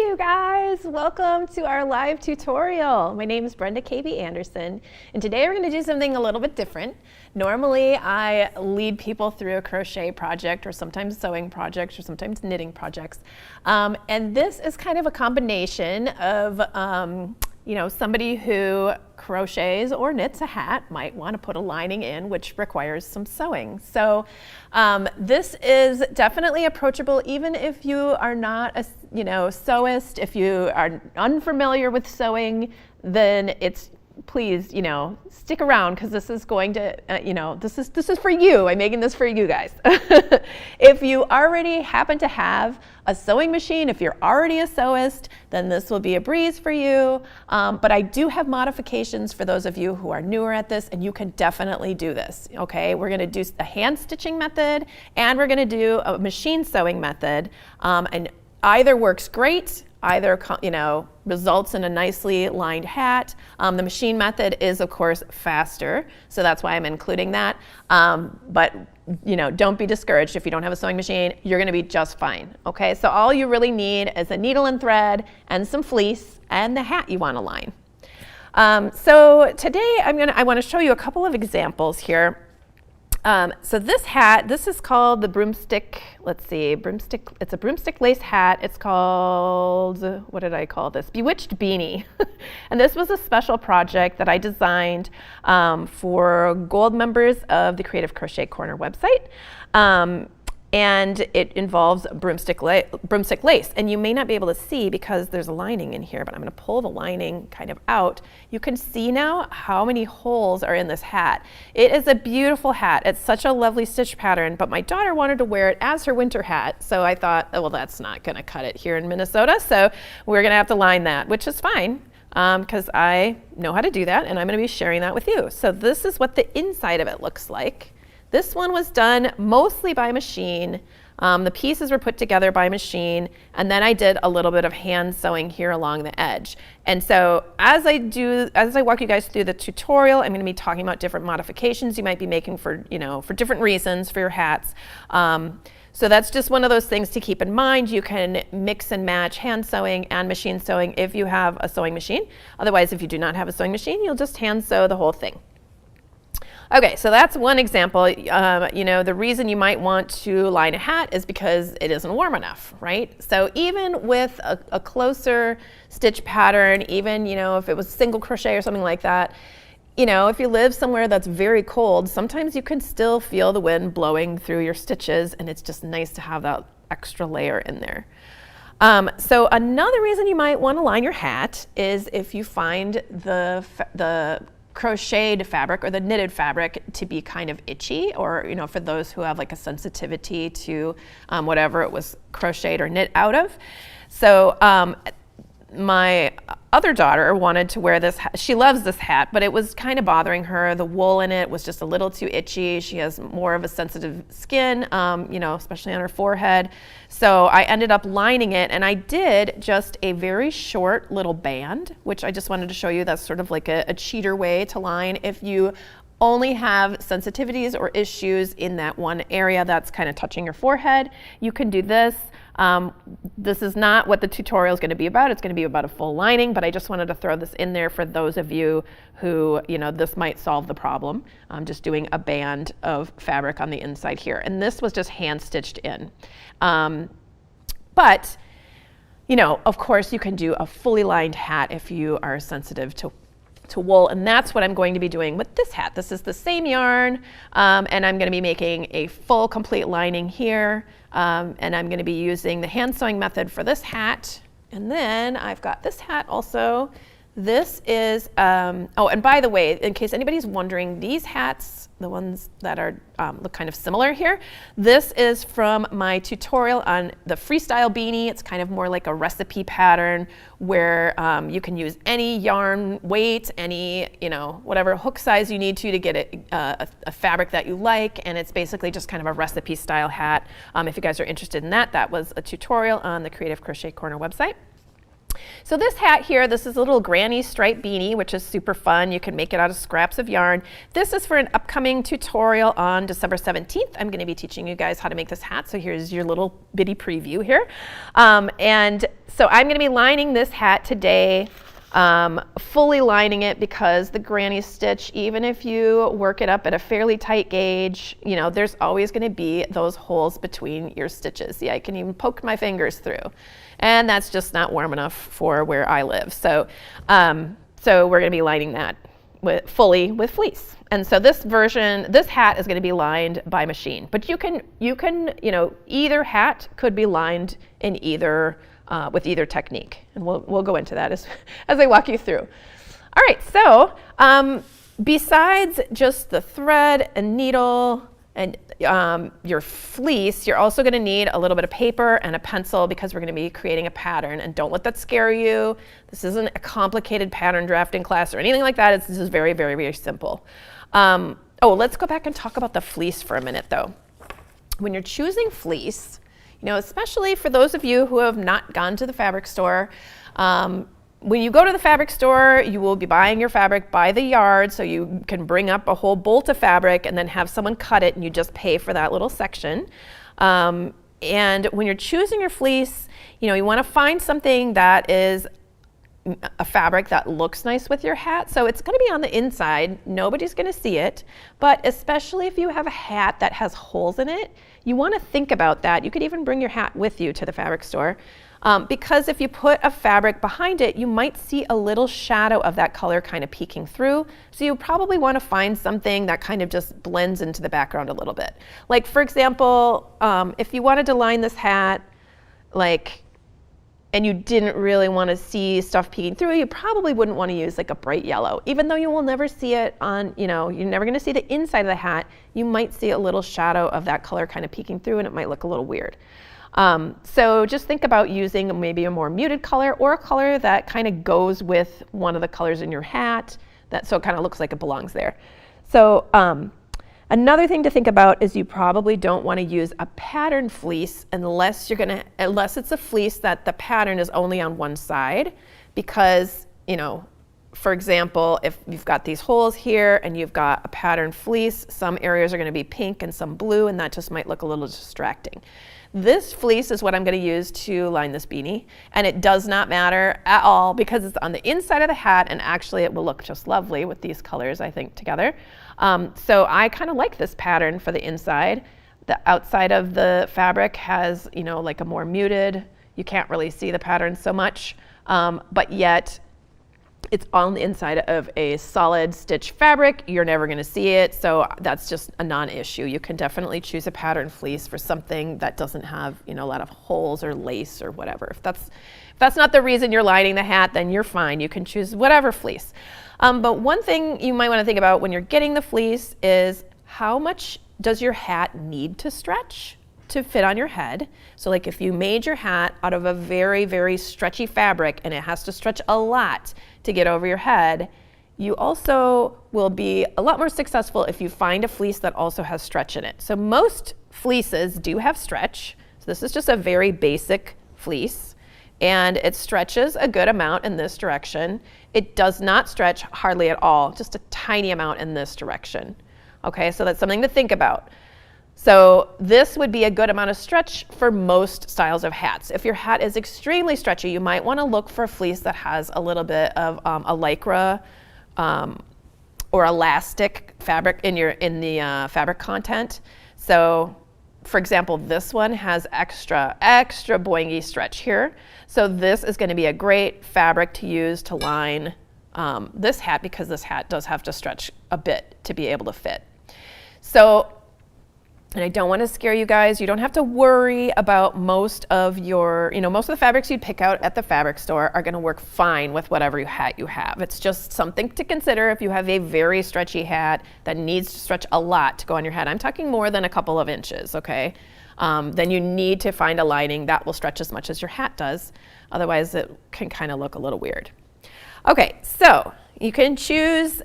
you guys, welcome to our live tutorial. My name is Brenda K Anderson, and today we're going to do something a little bit different. Normally I lead people through a crochet project or sometimes sewing projects or sometimes knitting projects, and this is kind of a combination of somebody who crochets or knits a hat might want to put a lining in, which requires some sewing. So this is definitely approachable even if you are not a sewist. If you are unfamiliar with sewing, then please stick around, because this is going to this is for you. I'm making this for you guys. If you already happen to have a sewing machine, if you're already a sewist, then this will be a breeze for you. But I do have modifications for those of you who are newer at this, and you can definitely do this. Okay, we're going to do a hand stitching method and we're going to do a machine sewing method, and either works great. Either results in a nicely lined hat. The machine method is, of course, faster, so that's why I'm including that. But don't be discouraged if you don't have a sewing machine. You're going to be just fine. Okay, so all you really need is a needle and thread and some fleece and the hat you want to line. So today I want to show you a couple of examples here. So this hat, this is called the broomstick, it's a broomstick lace hat. It's called, what did I call this? Bewitched Beanie. And this was a special project that I designed for gold members of the Creative Crochet Corner website. And it involves broomstick lace. And you may not be able to see because there's a lining in here, but I'm going to pull the lining kind of out. You can see now how many holes are in this hat. It is a beautiful hat. It's such a lovely stitch pattern, but my daughter wanted to wear it as her winter hat. So I thought, oh, well, that's not going to cut it here in Minnesota. So we're going to have to line that, which is fine, because I know how to do that, and I'm going to be sharing that with you. So this is what the inside of it looks like. This one was done mostly by machine. The pieces were put together by machine, and then I did a little bit of hand sewing here along the edge. And so as I walk you guys through the tutorial, I'm going to be talking about different modifications you might be making for different reasons for your hats. So that's just one of those things to keep in mind. You can mix and match hand sewing and machine sewing if you have a sewing machine. Otherwise, if you do not have a sewing machine, you'll just hand sew the whole thing. Okay, so that's one example. The reason you might want to line a hat is because it isn't warm enough, right? So even with a closer stitch pattern, even if it was single crochet or something like that, if you live somewhere that's very cold, sometimes you can still feel the wind blowing through your stitches, and it's just nice to have that extra layer in there. So another reason you might want to line your hat is if you find the crocheted fabric or the knitted fabric to be kind of itchy, or for those who have like a sensitivity to whatever it was crocheted or knit out of. So my other daughter wanted to wear this hat. She loves this hat, but it was kind of bothering her. The wool in it was just a little too itchy. She has more of a sensitive skin, especially on her forehead. So I ended up lining it, and I did just a very short little band, which I just wanted to show you. That's sort of like a cheater way to line. If you only have sensitivities or issues in that one area that's kind of touching your forehead, you can do this. This is not what the tutorial is going to be about. It's going to be about a full lining, but I just wanted to throw this in there for those of you who, this might solve the problem. I'm just doing a band of fabric on the inside here. And this was just hand stitched in. But, of course you can do a fully lined hat if you are sensitive to wool, and that's what I'm going to be doing with this hat. This is the same yarn, and I'm going to be making a full complete lining here, and I'm going to be using the hand sewing method for this hat. And then I've got this hat also. This is, oh, and by the way, in case anybody's wondering, these hats, the ones that are look kind of similar here, this is from my tutorial on the freestyle beanie. It's kind of more like a recipe pattern where you can use any yarn weight, any, whatever hook size you need to get a fabric that you like, and it's basically just kind of a recipe style hat. If you guys are interested in that, that was a tutorial on the Creative Crochet Corner website. So this hat here, this is a little granny stripe beanie, which is super fun. You can make it out of scraps of yarn. This is for an upcoming tutorial on December 17th. I'm going to be teaching you guys how to make this hat. So here's your little bitty preview here. And so I'm going to be lining this hat today, fully lining it, because the granny stitch, even if you work it up at a fairly tight gauge, you know, there's always going to be those holes between your stitches. See, I can even poke my fingers through, and that's just not warm enough for where I live. So, so we're going to be lining that fully with fleece. And so this hat is going to be lined by machine, but you can, you know, either hat could be lined in either with either technique, and we'll go into that as I walk you through. All right, so besides just the thread and needle and your fleece, you're also going to need a little bit of paper and a pencil, because we're going to be creating a pattern. And don't let that scare you. This isn't a complicated pattern drafting class or anything like that. This is very, very, very simple. Oh, let's go back and talk about the fleece for a minute, though. When you're choosing fleece, you know, especially for those of you who have not gone to the fabric store, when you go to the fabric store, you will be buying your fabric by the yard, so you can bring up a whole bolt of fabric and then have someone cut it, and you just pay for that little section. And when you're choosing your fleece, you know, you want to find something that is a fabric that looks nice with your hat. So it's going to be on the inside. Nobody's going to see it. But especially if you have a hat that has holes in it, you want to think about that. You could even bring your hat with you to the fabric store. Because if you put a fabric behind it, you might see a little shadow of that color kind of peeking through. So you probably want to find something that kind of just blends into the background a little bit. Like, for example, if you wanted to line this hat, and you didn't really want to see stuff peeking through, you probably wouldn't want to use like a bright yellow. Even though you will never see it on, you know, you're never going to see the inside of the hat, you might see a little shadow of that color kind of peeking through, and it might look a little weird. So just think about using maybe a more muted color, or a color that kind of goes with one of the colors in your hat, so it kind of looks like it belongs there. So another thing to think about is you probably don't want to use a pattern fleece unless it's a fleece that the pattern is only on one side, because, you know, for example, if you've got these holes here and you've got a pattern fleece, some areas are going to be pink and some blue, and that just might look a little distracting. This fleece is what I'm going to use to line this beanie, and it does not matter at all because it's on the inside of the hat, and actually it will look just lovely with these colors, I think, together. So I kind of like this pattern for the inside. The outside of the fabric has, you know, like a more muted, you can't really see the pattern so much, but yet it's on the inside of a solid stitch fabric. You're never going to see it, so that's just a non-issue. You can definitely choose a pattern fleece for something that doesn't have, you know, a lot of holes or lace or whatever. If that's not the reason you're lining the hat, then you're fine. You can choose whatever fleece. But one thing you might want to think about when you're getting the fleece is, how much does your hat need to stretch to fit on your head? So like if you made your hat out of a very, very stretchy fabric and it has to stretch a lot to get over your head, you also will be a lot more successful if you find a fleece that also has stretch in it. So most fleeces do have stretch. So this is just a very basic fleece, and it stretches a good amount in this direction. It does not stretch hardly at all, just a tiny amount in this direction. Okay, so that's something to think about. So this would be a good amount of stretch for most styles of hats. If your hat is extremely stretchy, you might want to look for a fleece that has a little bit of a lycra or elastic fabric in the fabric content. So for example, this one has extra boingy stretch here. So this is going to be a great fabric to use to line this hat, because this hat does have to stretch a bit to be able to fit. So, and I don't want to scare you guys, you don't have to worry about most of the fabrics you'd pick out at the fabric store are going to work fine with whatever hat you have. It's just something to consider if you have a very stretchy hat that needs to stretch a lot to go on your head. I'm talking more than a couple of inches, okay? Then you need to find a lining that will stretch as much as your hat does. Otherwise, it can kind of look a little weird. Okay, so you can choose,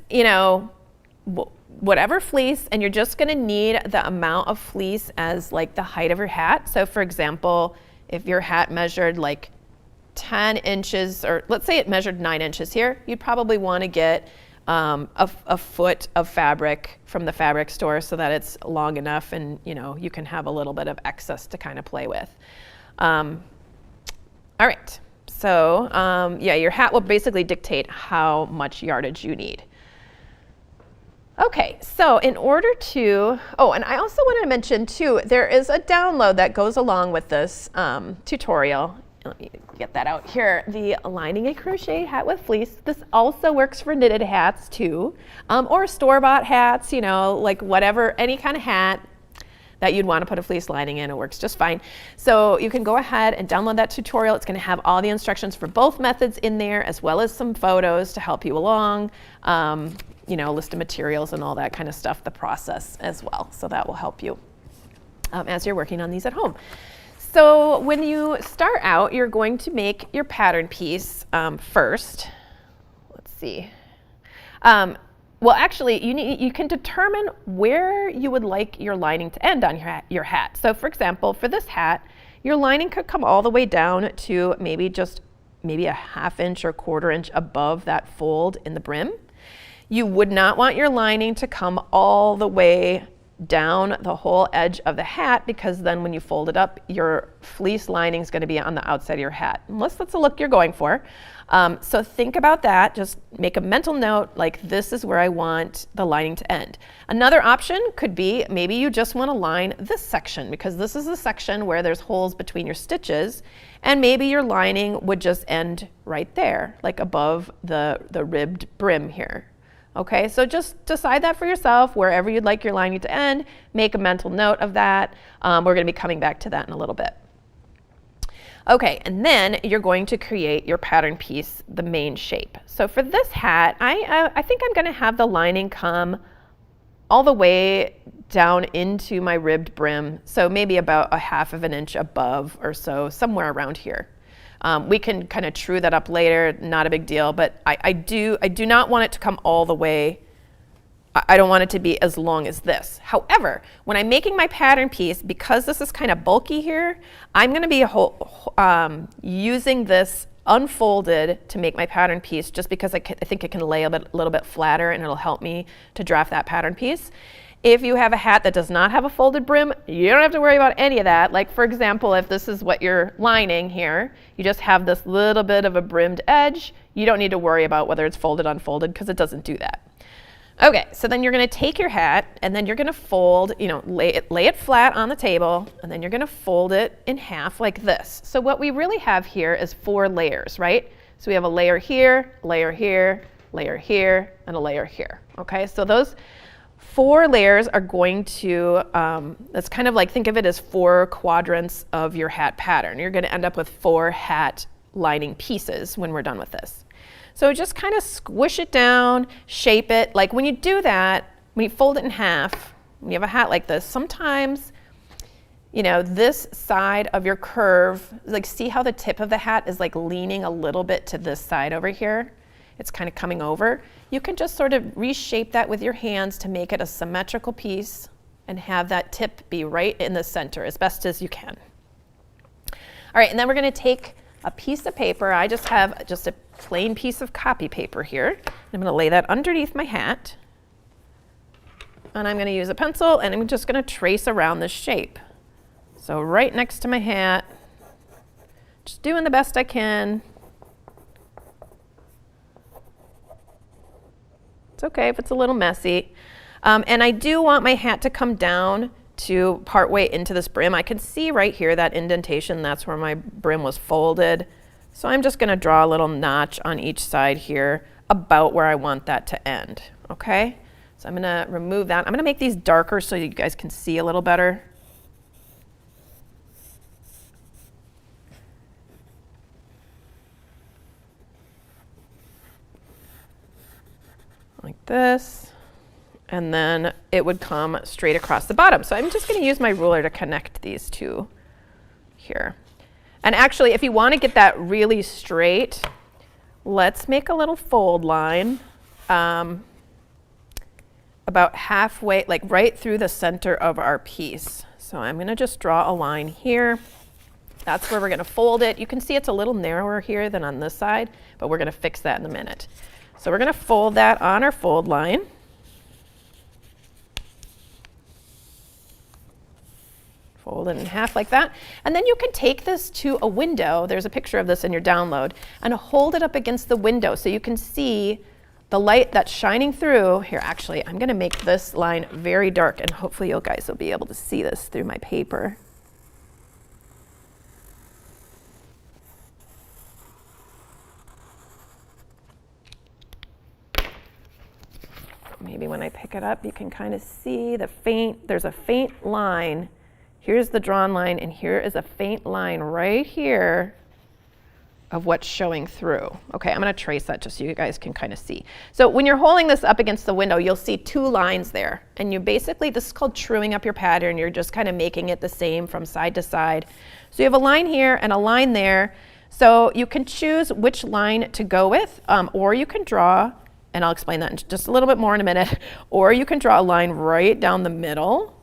whatever fleece, and you're just going to need the amount of fleece as like the height of your hat. So for example, if your hat measured like 10 inches, or let's say it measured 9 inches here, you'd probably want to get a foot of fabric from the fabric store so that it's long enough and you can have a little bit of excess to kind of play with. All right, so yeah, your hat will basically dictate how much yardage you need. Okay, so in order to, oh, and I also wanted to mention too, there is a download that goes along with this tutorial. Let me get that out here. The Lining a Crochet Hat with Fleece. This also works for knitted hats too, or store-bought hats, like whatever, any kind of hat that you'd want to put a fleece lining in, it works just fine. So you can go ahead and download that tutorial. It's going to have all the instructions for both methods in there, as well as some photos to help you along, list of materials and all that kind of stuff, the process as well. So that will help you as you're working on these at home. So when you start out, you're going to make your pattern piece first. Let's see. Well, actually, you can determine where you would like your lining to end on your hat. So for example, for this hat, your lining could come all the way down to maybe a half inch or quarter inch above that fold in the brim. You would not want your lining to come all the way down the whole edge of the hat, because then when you fold it up, your fleece lining is going to be on the outside of your hat, unless that's the look you're going for. So think about that. Just make a mental note, like this is where I want the lining to end. Another option could be maybe you just want to line this section, because this is the section where there's holes between your stitches, and maybe your lining would just end right there, like above the ribbed brim here. Okay, so just decide that for yourself, wherever you'd like your lining to end. Make a mental note of that. We're going to be coming back to that in a little bit. Okay, and then you're going to create your pattern piece, the main shape. So for this hat, I think I'm going to have the lining come all the way down into my ribbed brim, so maybe about a half of an inch above or so, somewhere around here. We can kind of true that up later, not a big deal, but I do not want it to come all the way. I don't want it to be as long as this. However, when I'm making my pattern piece, because this is kind of bulky here, I'm going to be using this unfolded to make my pattern piece, just because I think it can lay a little bit flatter, and it'll help me to draft that pattern piece. If you have a hat that does not have a folded brim, you don't have to worry about any of that. Like for example, if this is what you're lining here, you just have this little bit of a brimmed edge, you don't need to worry about whether it's folded or unfolded, because it doesn't do that. Okay, so then you're going to take your hat, and then you're going to fold, lay it flat on the table, and then you're going to fold it in half like this. So what we really have here is 4 layers, right? So we have a layer here, layer here, layer here, and a layer here. Okay, so those 4 layers are going to, that's kind of like, think of it as 4 quadrants of your hat pattern. You're going to end up with 4 hat lining pieces when we're done with this. So just kind of squish it down, shape it. Like when you do that, when you fold it in half, when you have a hat like this, sometimes, this side of your curve, like see how the tip of the hat is like leaning a little bit to this side over here? It's kind of coming over. You can just sort of reshape that with your hands to make it a symmetrical piece and have that tip be right in the center as best as you can. All right, and then we're going to take a piece of paper. I just have just a plain piece of copy paper here. I'm going to lay that underneath my hat, and I'm going to use a pencil, and I'm just going to trace around this shape. So right next to my hat, just doing the best I can. It's okay if it's a little messy. And I do want my hat to come down to partway into this brim. I can see right here that indentation, that's where my brim was folded. So I'm just going to draw a little notch on each side here about where I want that to end. Okay? So I'm going to remove that. I'm going to make these darker so you guys can see a little better. Like this, and then it would come straight across the bottom. So I'm just going to use my ruler to connect these two here. And actually, if you want to get that really straight, let's make a little fold line about halfway, like right through the center of our piece. So I'm going to just draw a line here, That's where we're going to fold it. You can see it's a little narrower here than on this side, but we're going to fix that in a minute. So we're going to fold that on our fold line. Fold it in half like that. And then you can take this to a window. There's a picture of this in your download. And hold it up against the window so you can see the light that's shining through. Here, actually, I'm going to make this line very dark, and hopefully you guys will be able to see this through my paper. Maybe when I pick it up, you can kind of see there's a faint line. Here's the drawn line, and here is a faint line right here of what's showing through. Okay, I'm going to trace that just so you guys can kind of see. So when you're holding this up against the window, you'll see two lines there. And you basically, this is called truing up your pattern. You're just kind of making it the same from side to side. So you have a line here and a line there. So you can choose which line to go with, or you can draw, and I'll explain that in just a little bit more in a minute, or you can draw a line right down the middle.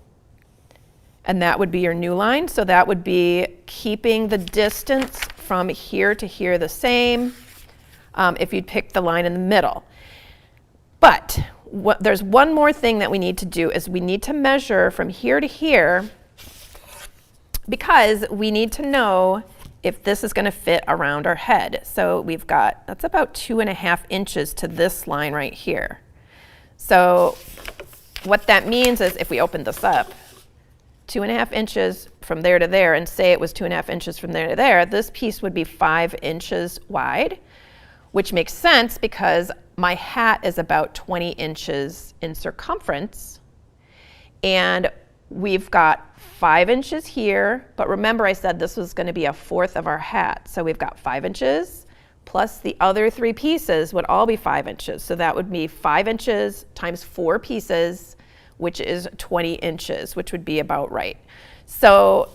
And that would be your new line. So that would be keeping the distance from here to here the same if you'd pick the line in the middle. But there's one more thing that we need to do is we need to measure from here to here, because we need to know if this is going to fit around our head. So we've got, that's about 2.5 inches to this line right here. So what that means is if we open this up, 2.5 inches from there to there, and say it was 2.5 inches from there to there, this piece would be 5 inches wide, which makes sense because my hat is about 20 inches in circumference, and we've got 5 inches here, but remember I said this was going to be 1/4 of our hat, so we've got 5 inches plus the other 3 pieces would all be 5 inches, so that would be 5 inches times 4 pieces, which is 20 inches, which would be about right. So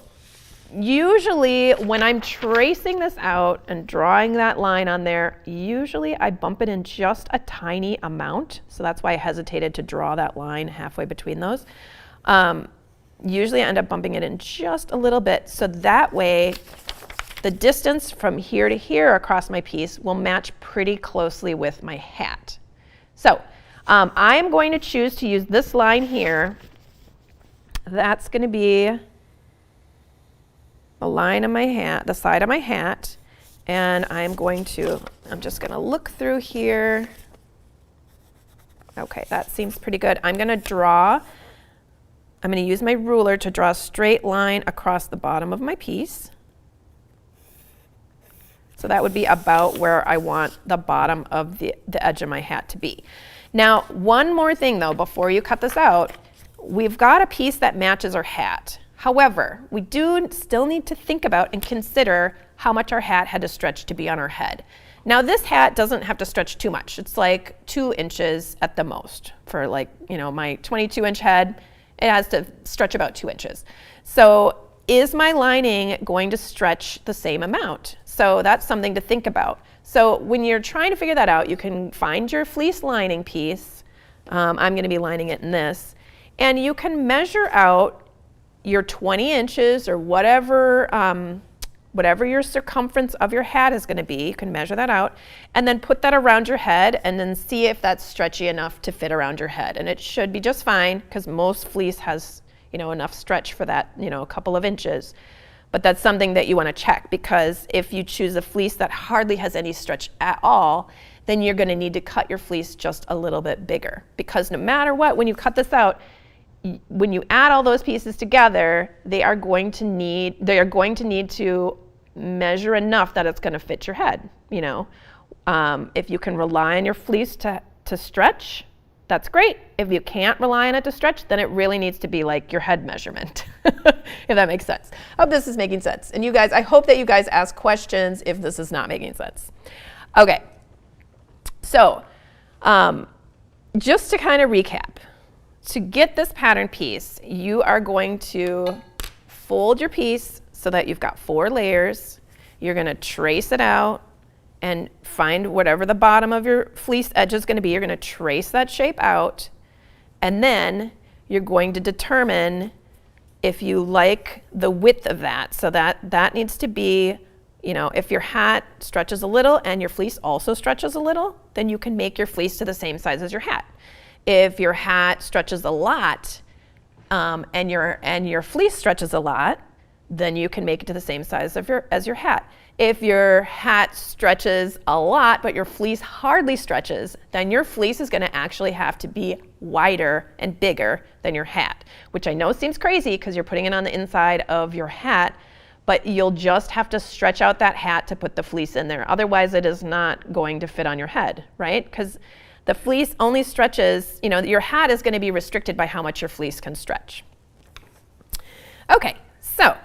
usually when I'm tracing this out and drawing that line on there, usually I bump it in just a tiny amount. So that's why I hesitated to draw that line halfway between those. Usually I end up bumping it in just a little bit. So that way the distance from here to here across my piece will match pretty closely with my hat. So I am going to choose to use this line here. That's going to be the line of my hat, the side of my hat, and I'm just going to look through here. Okay, that seems pretty good. I'm going to use my ruler to draw a straight line across the bottom of my piece. So that would be about where I want the bottom of the edge of my hat to be. Now, one more thing though, before you cut this out, we've got a piece that matches our hat. However, we do still need to think about and consider how much our hat had to stretch to be on our head. Now, this hat doesn't have to stretch too much. It's like 2 inches at the most. For like, my 22-inch head, it has to stretch about 2 inches. So is my lining going to stretch the same amount? So that's something to think about. So when you're trying to figure that out, you can find your fleece lining piece. I'm going to be lining it in this. And you can measure out your 20 inches or whatever your circumference of your hat is going to be. You can measure that out and then put that around your head and then see if that's stretchy enough to fit around your head. And it should be just fine because most fleece has enough stretch for that, a couple of inches. But that's something that you want to check, because if you choose a fleece that hardly has any stretch at all, then you're going to need to cut your fleece just a little bit bigger. Because no matter what, when you cut this out, when you add all those pieces together, they are going to need to measure enough that it's going to fit your head. If you can rely on your fleece to stretch, that's great. If you can't rely on it to stretch, then it really needs to be like your head measurement, if that makes sense. I hope this is making sense. And you guys, I hope that you guys ask questions if this is not making sense. Okay, so just to kind of recap, to get this pattern piece, you are going to fold your piece so that you've got 4 layers. You're going to trace it out and find whatever the bottom of your fleece edge is going to be. You're going to trace that shape out, and then you're going to determine if you like the width of that. So that needs to be, if your hat stretches a little and your fleece also stretches a little, then you can make your fleece to the same size as your hat. If your hat stretches a lot and your fleece stretches a lot, then you can make it to the same size as your hat. If your hat stretches a lot, but your fleece hardly stretches, then your fleece is going to actually have to be wider and bigger than your hat, which I know seems crazy because you're putting it on the inside of your hat, but you'll just have to stretch out that hat to put the fleece in there. Otherwise, it is not going to fit on your head, right? Because the fleece only stretches, your hat is going to be restricted by how much your fleece can stretch. Okay, so.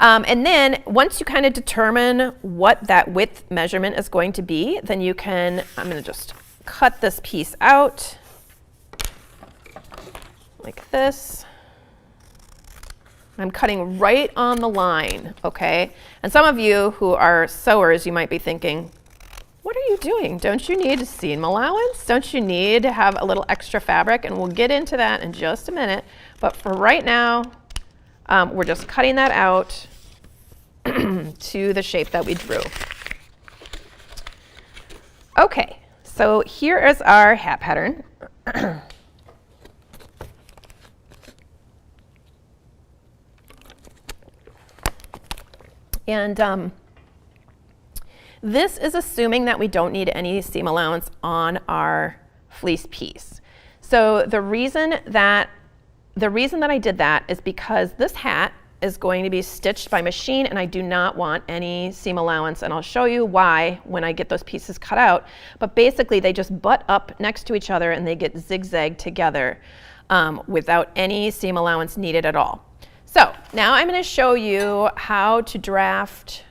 And then once you kind of determine what that width measurement is going to be, then you can, I'm going to just cut this piece out like this. I'm cutting right on the line, okay? And some of you who are sewers, you might be thinking, what are you doing? Don't you need seam allowance? Don't you need to have a little extra fabric? And we'll get into that in just a minute. But for right now, we're just cutting that out to the shape that we drew. Okay, so here is our hat pattern. And this is assuming that we don't need any seam allowance on our fleece piece. So the reason that I did that is because this hat is going to be stitched by machine and I do not want any seam allowance, and I'll show you why when I get those pieces cut out. But basically they just butt up next to each other and they get zigzagged together without any seam allowance needed at all. So now I'm going to show you how to draft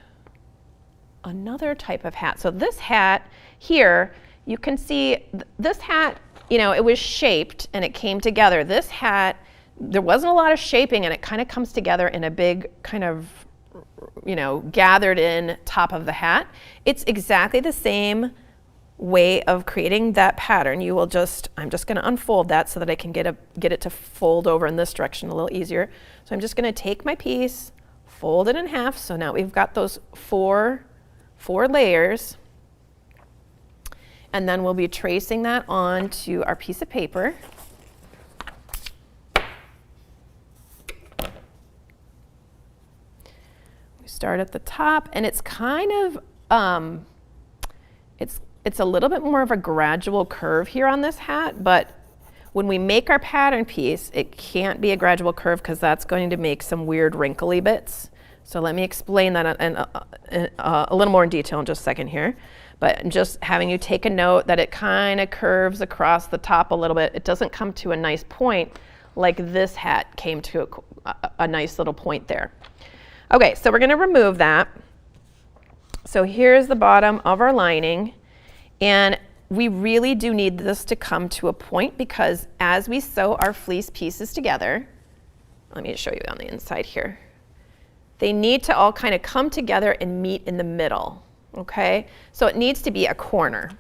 another type of hat. So this hat here, you can see this hat, it was shaped and it came together. This hat, there wasn't a lot of shaping and it kind of comes together in a big kind of, gathered in top of the hat. It's exactly the same way of creating that pattern. I'm just going to unfold that so that I can get it to fold over in this direction a little easier. So I'm just going to take my piece, fold it in half. So now we've got those four layers. And then we'll be tracing that onto our piece of paper. Start at the top, and it's kind of it's a little bit more of a gradual curve here on this hat, but when we make our pattern piece, it can't be a gradual curve because that's going to make some weird wrinkly bits. So let me explain that in a little more in detail in just a second here. But I'm just having you take a note that it kind of curves across the top a little bit. It doesn't come to a nice point like this hat came to a nice little point there. Okay, so we're going to remove that. So here's the bottom of our lining, and we really do need this to come to a point because as we sew our fleece pieces together, let me show you on the inside here, they need to all kind of come together and meet in the middle, okay? So it needs to be a corner.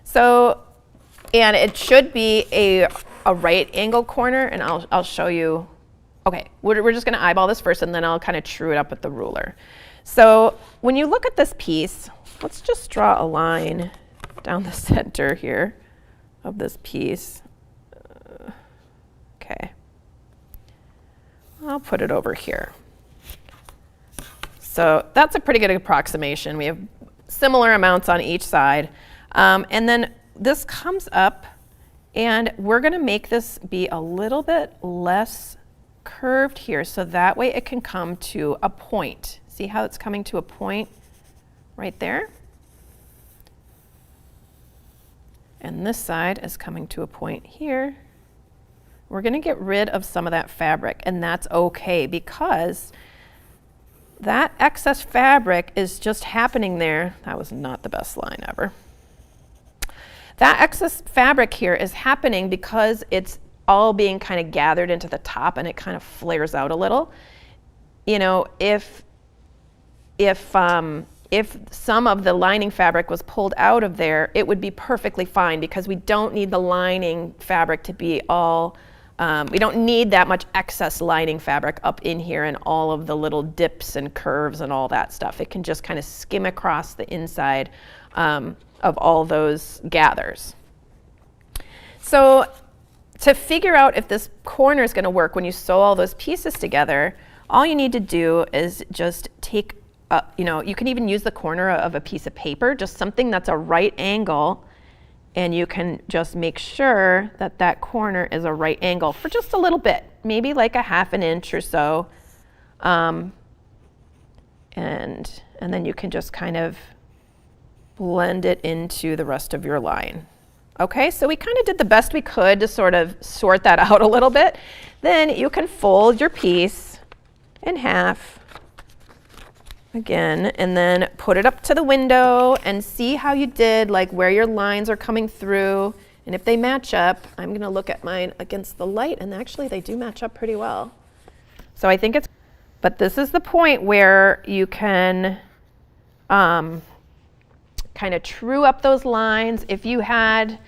So, and it should be a right angle corner, and I'll show you. Okay, we're just going to eyeball this first, and then I'll kind of true it up with the ruler. So when you look at this piece, let's just draw a line down the center here of this piece. Okay, I'll put it over here. So that's a pretty good approximation. We have similar amounts on each side. And then this comes up, and we're going to make this be a little bit less curved here, so that way it can come to a point. See how it's coming to a point right there? And this side is coming to a point here. We're going to get rid of some of that fabric, and that's okay because that excess fabric is just happening there. That was not the best line ever. That excess fabric here is happening because it's all being kind of gathered into the top and it kind of flares out a little. If some of the lining fabric was pulled out of there, it would be perfectly fine because we don't need the lining fabric to be all We don't need that much excess lining fabric up in here and all of the little dips and curves and all that stuff. It can just kind of skim across the inside of all those gathers. So to figure out if this corner is going to work when you sew all those pieces together, all you need to do is just take, you can even use the corner of a piece of paper, just something that's a right angle, and you can just make sure that that corner is a right angle for just a little bit, maybe like a ½ an inch or so. And then you can just kind of blend it into the rest of your line. Okay, so we kind of did the best we could to sort of sort that out a little bit. Then you can fold your piece in half again, and then put it up to the window and see how you did, like where your lines are coming through. And if they match up, I'm gonna look at mine against the light, and actually they do match up pretty well. So I think it's, but this is the point where you can kind of true up those lines. If you had,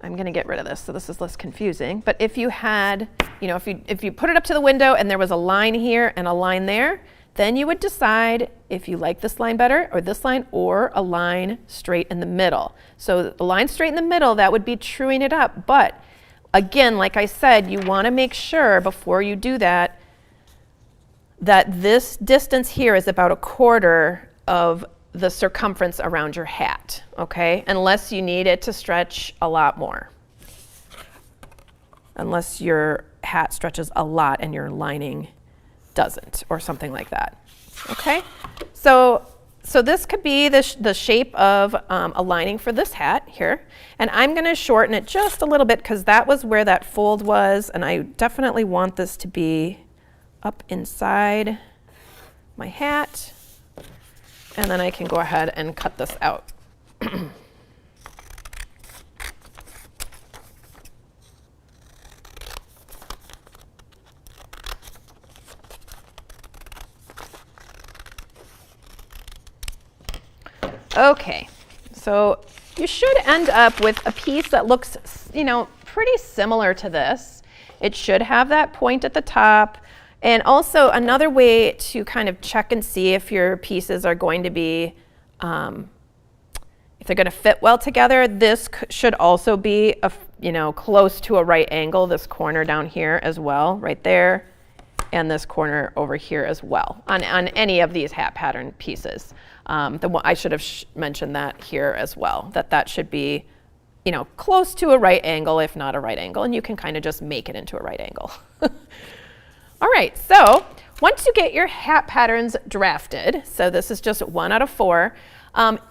I'm gonna get rid of this so this is less confusing, but if you had, if you put it up to the window and there was a line here and a line there, then you would decide if you like this line better or this line or a line straight in the middle. So the line straight in the middle, that would be truing it up. But again, like I said, you want to make sure before you do that, that this distance here is about 1/4 of the circumference around your hat, okay? Unless you need it to stretch a lot more. Unless your hat stretches a lot and your lining doesn't, or something like that. Okay, so this could be the shape of a lining for this hat here, and I'm going to shorten it just a little bit because that was where that fold was, and I definitely want this to be up inside my hat, and then I can go ahead and cut this out. Okay, so you should end up with a piece that looks, pretty similar to this. It should have that point at the top. And also another way to kind of check and see if your pieces are going to be, if they're going to fit well together, this should also be, close to a right angle, this corner down here as well, right there, and this corner over here as well, on any of these hat pattern pieces. I should have mentioned that here as well, that should be, close to a right angle, if not a right angle, and you can kind of just make it into a right angle. All right, so once you get your hat patterns drafted, so this is just 1 out of 4,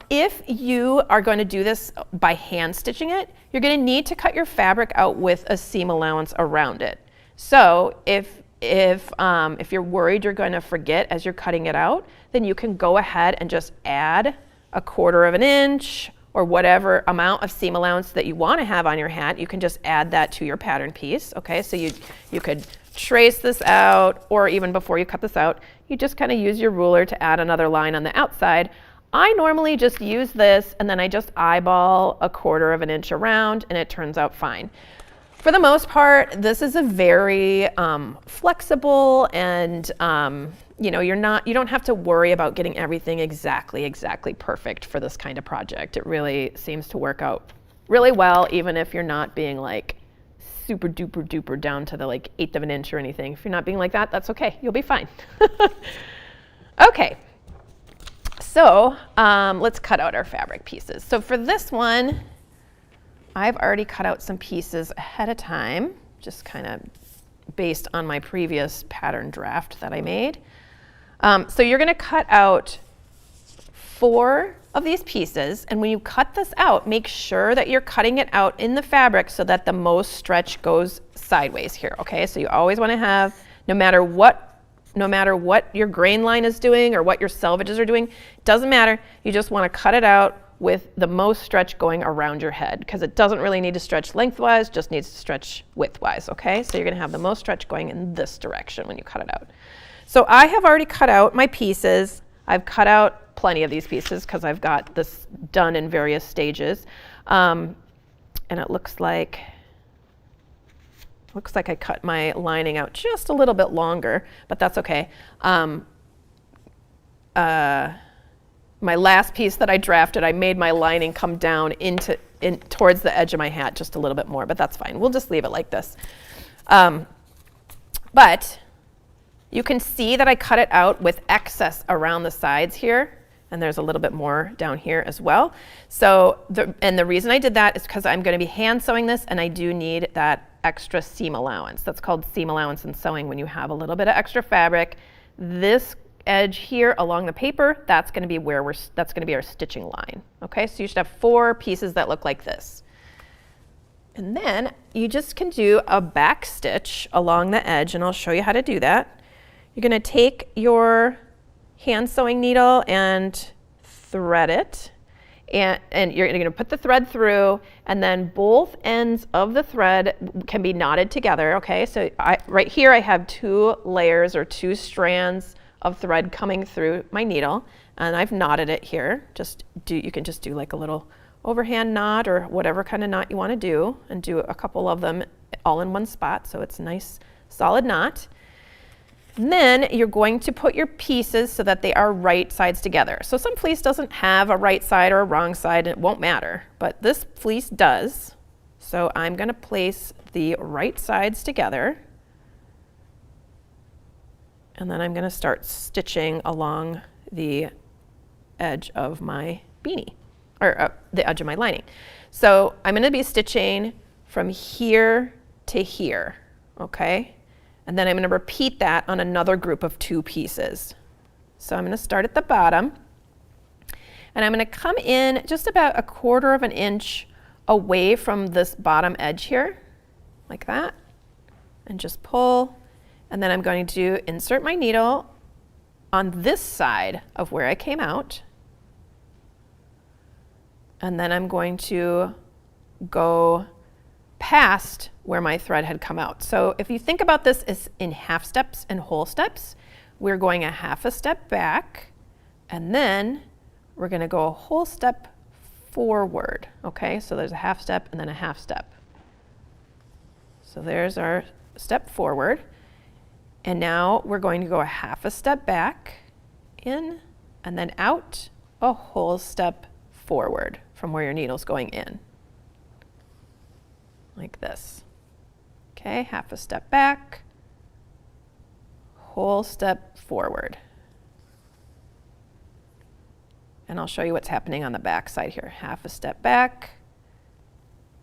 if you are going to do this by hand stitching it, you're going to need to cut your fabric out with a seam allowance around it. So if you're worried you're going to forget as you're cutting it out, then you can go ahead and just add 1/4 of an inch or whatever amount of seam allowance that you want to have on your hat. You can just add that to your pattern piece. Okay, so you could trace this out, or even before you cut this out, you just kind of use your ruler to add another line on the outside. I normally just use this and then I just eyeball 1/4 of an inch around, and it turns out fine. For the most part, this is a very flexible, and you don't have to worry about getting everything exactly perfect for this kind of project. It really seems to work out really well, even if you're not being like super duper down to the 1/8 of an inch or anything. If you're not being like that, that's okay. You'll be fine. Okay, so let's cut out our fabric pieces. So for this one, I've already cut out some pieces ahead of time, just kind of based on my previous pattern draft that I made. So you're going to cut out 4 of these pieces, and when you cut this out, make sure that you're cutting it out in the fabric so that the most stretch goes sideways here, okay? So you always want to have, no matter what your grain line is doing or what your selvages are doing, it doesn't matter, you just want to cut it out with the most stretch going around your head, because it doesn't really need to stretch lengthwise, just needs to stretch widthwise, okay? So you're going to have the most stretch going in this direction when you cut it out. So I have already cut out my pieces. I've cut out plenty of these pieces because I've got this done in various stages. And it looks like Looks like I cut my lining out just a little bit longer, but that's okay. My last piece that I drafted, I made my lining come down towards the edge of my hat just a little bit more, but that's fine. We'll just leave it like this. But you can see that I cut it out with excess around the sides here, and there's a little bit more down here as well. So, the reason I did that is because I'm going to be hand sewing this, and I do need that extra seam allowance. That's called seam allowance in sewing when you have a little bit of extra fabric. This edge here along the paper, that's going to be that's going to be our stitching line. Okay, so you should have 4 pieces that look like this. And then you just can do a back stitch along the edge, and I'll show you how to do that. You're going to take your hand sewing needle and thread it, and you're going to put the thread through, and then both ends of the thread can be knotted together. Okay, so right here I have 2 layers or 2 strands of thread coming through my needle, and I've knotted it here. You can just do like a little overhand knot or whatever kind of knot you want to do, and do a couple of them all in one spot so it's a nice solid knot. And then you're going to put your pieces so that they are right sides together. So some fleece doesn't have a right side or a wrong side, and it won't matter, but this fleece does. So I'm going to place the right sides together, and then I'm going to start stitching along the edge of my beanie, or the edge of my lining. So I'm going to be stitching from here to here, okay? And then I'm going to repeat that on another group of 2 pieces. So I'm going to start at the bottom, and I'm going to come in just about 1/4 of an inch away from this bottom edge here, like that, and just pull. And then I'm going to insert my needle on this side of where I came out. And then I'm going to go past where my thread had come out. So if you think about this as in half steps and whole steps, we're going a half a step back, and then we're going to go a whole step forward. Okay, so there's a half step and then a half step. So there's our step forward. And now we're going to go a half a step back, in, and then out, a whole step forward from where your needle's going in. Like this. Okay, half a step back, whole step forward. And I'll show you what's happening on the back side here. Half a step back,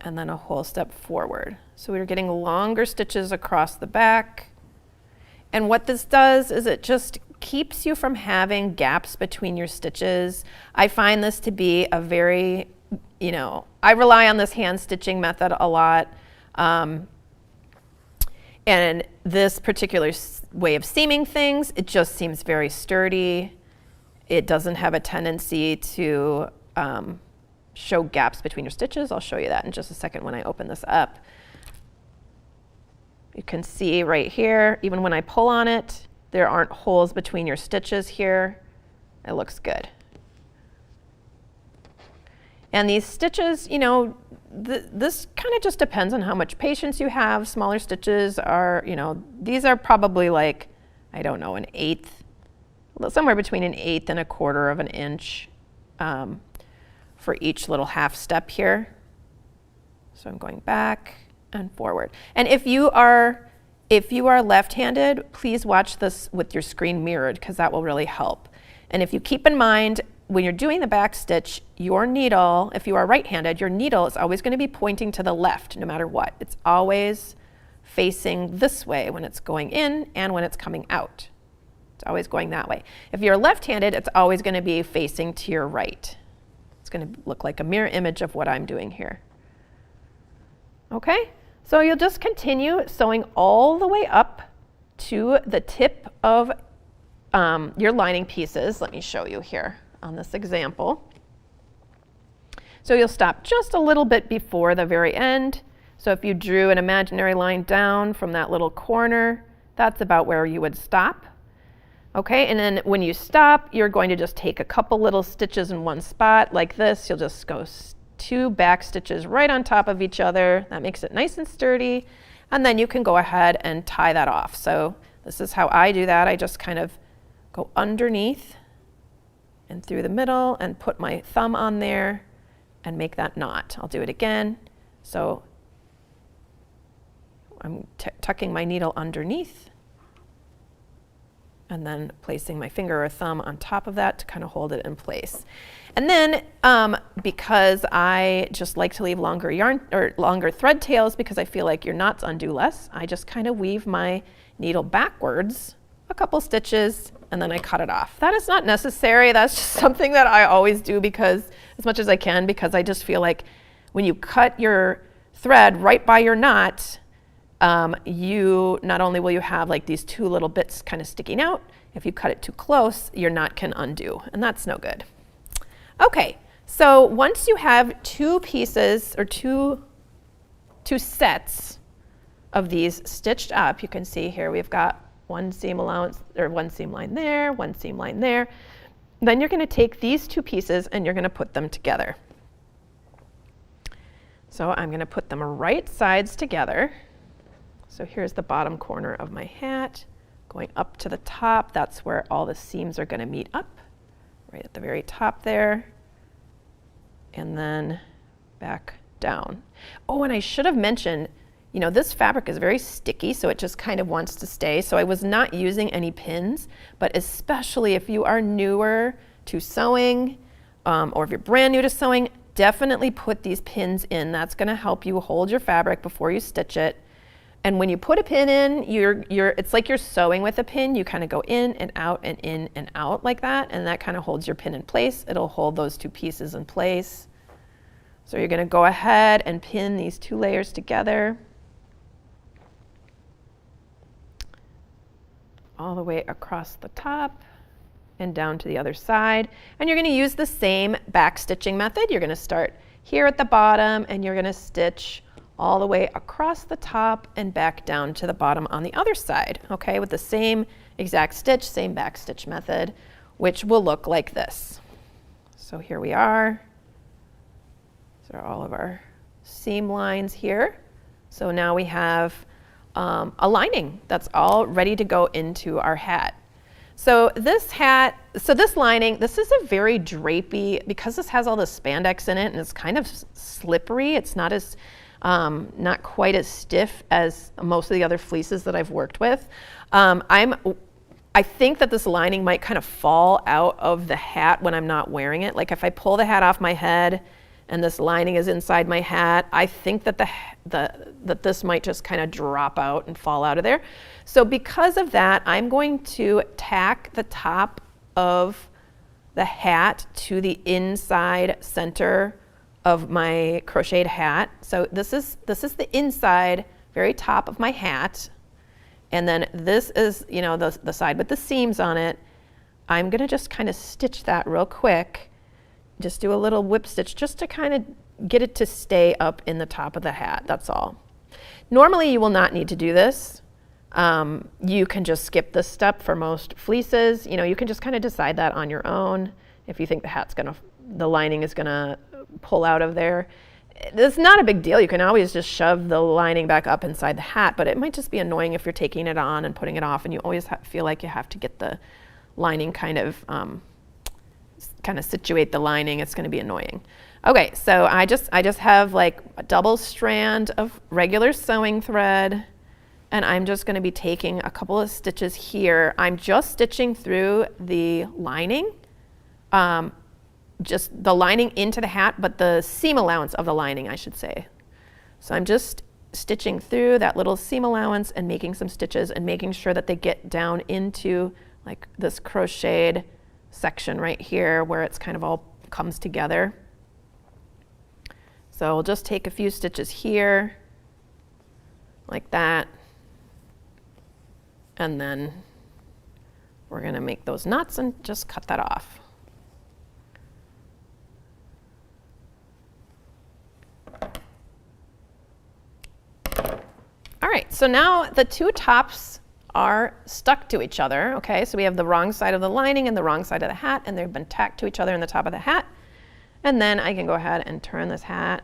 and then a whole step forward. So we're getting longer stitches across the back. And what this does is it just keeps you from having gaps between your stitches. I find this to be a very, I rely on this hand stitching method a lot. And this particular way of seaming things, it just seems very sturdy. It doesn't have a tendency to show gaps between your stitches. I'll show you that in just a second when I open this up. You can see right here, even when I pull on it, there aren't holes between your stitches here. It looks good. And these stitches, this kind of just depends on how much patience you have. Smaller stitches are, these are probably like, I don't know, 1/8, somewhere between 1/8 and 1/4 of an inch for each little half step here. So I'm going back and forward. And if you are left-handed, please watch this with your screen mirrored, because that will really help. And if you keep in mind, when you're doing the back stitch, your needle, if you are right-handed, your needle is always going to be pointing to the left no matter what. It's always facing this way when it's going in and when it's coming out. It's always going that way. If you're left-handed, it's always going to be facing to your right. It's going to look like a mirror image of what I'm doing here. Okay? So you'll just continue sewing all the way up to the tip of your lining pieces. Let me show you here on this example. So you'll stop just a little bit before the very end. So if you drew an imaginary line down from that little corner, that's about where you would stop. Okay, and then when you stop, you're going to just take a couple little stitches in one spot like this. You'll just go 2 back stitches right on top of each other. That makes it nice and sturdy. and then you can go ahead and tie that off. So this is how I do that. I just kind of go underneath and through the middle and put my thumb on there and make that knot. I'll do it again. So I'm tucking my needle underneath and then placing my finger or thumb on top of that to kind of hold it in place. And then because I just like to leave longer yarn or longer thread tails because I feel like your knots undo less, I just kind of weave my needle backwards a couple stitches and then I cut it off. That is not necessary. That's just something that I always do because as much as I can, because I just feel like when you cut your thread right by your knot, you not only will you have like these two little bits kind of sticking out, if you cut it too close, your knot can undo, and that's no good. Okay, so once you have two pieces or two sets of these stitched up, you can see here we've got one seam allowance or one seam line there, one seam line there. Then you're going to take these two pieces and you're going to put them together. So I'm going to put them right sides together. So here's the bottom corner of my hat going up to the top. That's where all the seams are going to meet up, right at the very top there, and then back down. Oh, and I should have mentioned, you know, this fabric is very sticky, so it just kind of wants to stay. So I was not using any pins, but especially if you are newer to sewing, or if you're brand new to sewing, definitely put these pins in. That's going to help you hold your fabric before you stitch it. And when you put a pin in, it's like you're sewing with a pin. You kind of go in and out and in and out like that, and that kind of holds your pin in place. It'll hold those two pieces in place. So you're going to go ahead and pin these two layers together all the way across the top and down to the other side. And you're going to use the same back stitching method. You're going to start here at the bottom and you're going to stitch all the way across the top and back down to the bottom on the other side, okay, with the same exact stitch, same back stitch method, which will look like this. So here we are. These are all of our seam lines here. So now we have a lining that's all ready to go into our hat. So this hat, so this lining, this is a very drapey, because this has all the spandex in it and it's kind of slippery. It's not as not quite as stiff as most of the other fleeces that I've worked with. I think that this lining might kind of fall out of the hat when I'm not wearing it. Like if I pull the hat off my head and this lining is inside my hat, I think that that this might just kind of drop out and fall out of there. So because of that, I'm going to tack the top of the hat to the inside center of my crocheted hat. So this is the inside, very top of my hat. And then this is, you know, the side with the seams on it. I'm gonna just kind of stitch that real quick. Just do a little whip stitch just to kind of get it to stay up in the top of the hat, that's all. Normally you will not need to do this. You can just skip this step for most fleeces. You know, you can just kind of decide that on your own. If you think the lining is gonna pull out of there. It's not a big deal. You can always just shove the lining back up inside the hat, but it might just be annoying if you're taking it on and putting it off and you always feel like you have to get the lining kind of situate the lining. It's going to be annoying. Okay, so I just have like a double strand of regular sewing thread, and I'm just going to be taking a couple of stitches here. I'm just stitching through the lining, just the lining into the hat, but the seam allowance of the lining, I should say. So I'm just stitching through that little seam allowance and making some stitches and making sure that they get down into like this crocheted section right here where it's kind of all comes together. So we'll just take a few stitches here like that, and then we're going to make those knots and just cut that off. All right, so now the two tops are stuck to each other, okay? So we have the wrong side of the lining and the wrong side of the hat, and they've been tacked to each other in the top of the hat. And then I can go ahead and turn this hat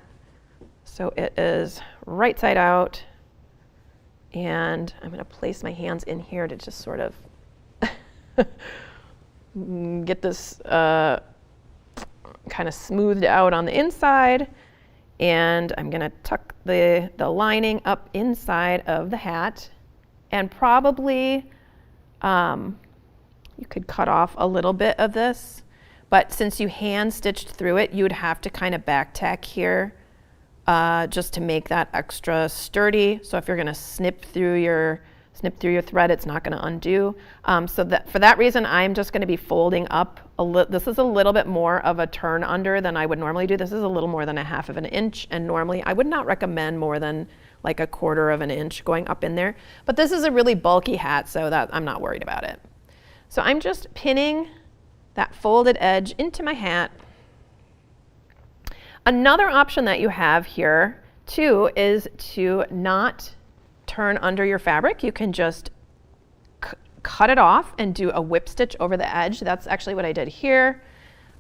so it is right side out And I'm going to place my hands in here to just sort of get this kind of smoothed out on the inside. And I'm going to tuck the lining up inside of the hat. And probably you could cut off a little bit of this. But since you hand stitched through it, you would have to kind of back tack here just to make that extra sturdy. So if you're going to snip through your thread, it's not going to undo. So that for that reason, I'm just going to be folding up this is a little bit more of a turn under than I would normally do. This is a little more than 1/2 of an inch, and normally I would not recommend more than like 1/4 of an inch going up in there. But this is a really bulky hat, so that I'm not worried about it. So I'm just pinning that folded edge into my hat. Another option that you have here too is to not turn under your fabric. You can just cut it off and do a whip stitch over the edge. That's actually what I did here